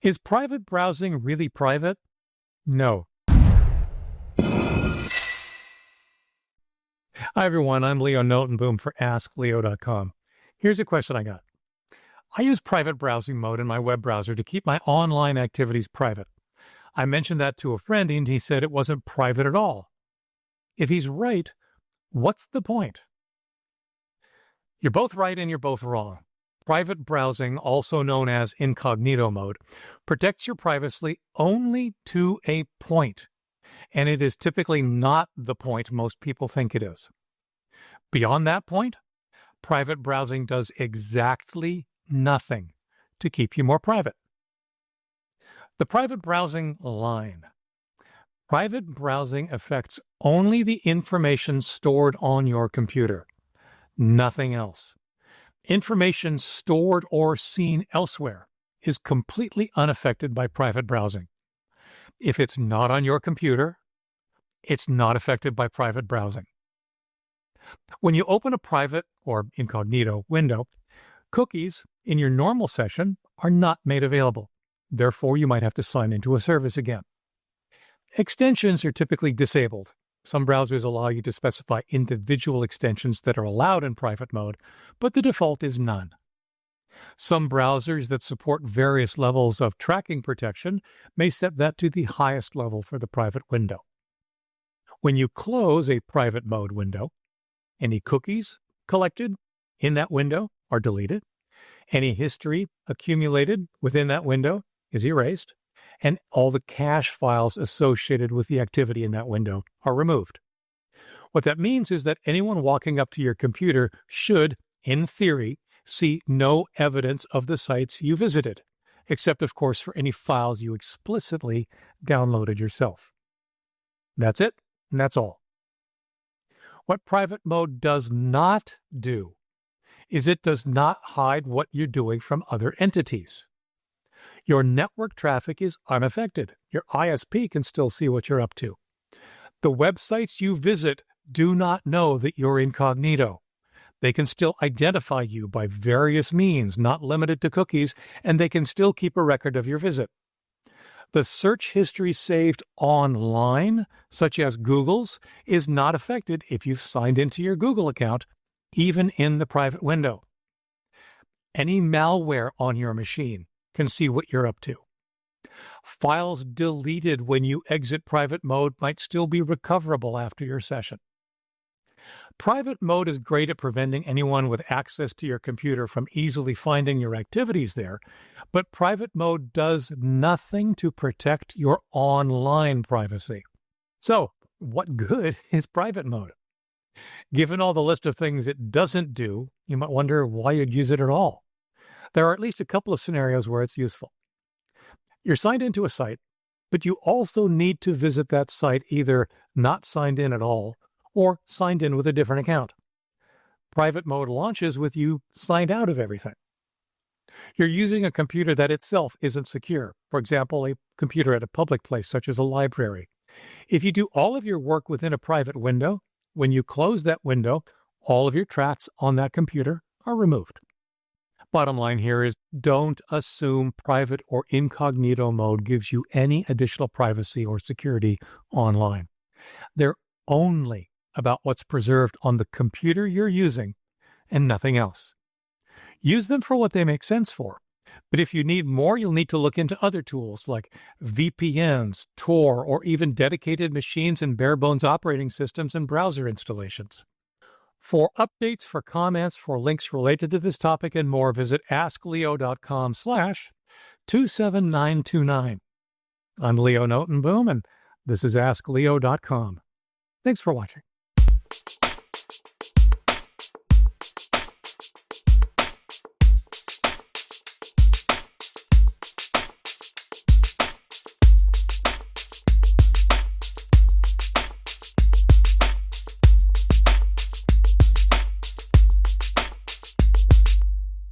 Is private browsing really private? No. Hi, everyone. I'm Leo Notenboom for askleo.com. Here's a question I got. I use private browsing mode in my web browser to keep my online activities private. I mentioned that to a friend, and he said it wasn't private at all. If he's right, what's the point? You're both right and you're both wrong. Private browsing, also known as Incognito mode, protects your privacy only to a point, and it is typically not the point most people think it is. Beyond that point, private browsing does exactly nothing to keep you more private. The private browsing line. Private browsing affects only the information stored on your computer, nothing else. Information stored or seen elsewhere is completely unaffected by private browsing. If it's not on your computer, it's not affected by private browsing. When you open a private or incognito window, cookies in your normal session are not made available. Therefore, you might have to sign into a service again. Extensions are typically disabled. Some browsers allow you to specify individual extensions that are allowed in private mode, but the default is none. Some browsers that support various levels of tracking protection may set that to the highest level for the private window. When you close a private mode window, any cookies collected in that window are deleted, any history accumulated within that window is erased, and all the cache files associated with the activity in that window are removed. What that means is that anyone walking up to your computer should, in theory, see no evidence of the sites you visited, except, of course, for any files you explicitly downloaded yourself. That's it, and that's all. What private mode does not do is it does not hide what you're doing from other entities. Your network traffic is unaffected. Your ISP can still see what you're up to. The websites you visit do not know that you're incognito. They can still identify you by various means, not limited to cookies, and they can still keep a record of your visit. The search history saved online, such as Google's, is not affected if you've signed into your Google account, even in the private window. Any malware on your machine can see what you're up to. Files deleted when you exit private mode might still be recoverable after your session. Private mode is great at preventing anyone with access to your computer from easily finding your activities there, but private mode does nothing to protect your online privacy. So, what good is private mode? Given all the list of things it doesn't do, you might wonder why you'd use it at all. There are at least a couple of scenarios where it's useful. You're signed into a site, but you also need to visit that site either not signed in at all or signed in with a different account. Private mode launches with you signed out of everything. You're using a computer that itself isn't secure, for example, a computer at a public place such as a library. If you do all of your work within a private window, when you close that window, all of your tracks on that computer are removed. Bottom line here is don't assume private or incognito mode gives you any additional privacy or security online. They're only about what's preserved on the computer you're using and nothing else. Use them for what they make sense for. But if you need more, you'll need to look into other tools like VPNs, Tor, or even dedicated machines and bare-bones operating systems and browser installations. For updates, for comments, for links related to this topic and more, visit askleo.com/27929. I'm Leo Notenboom, and this is askleo.com. Thanks for watching.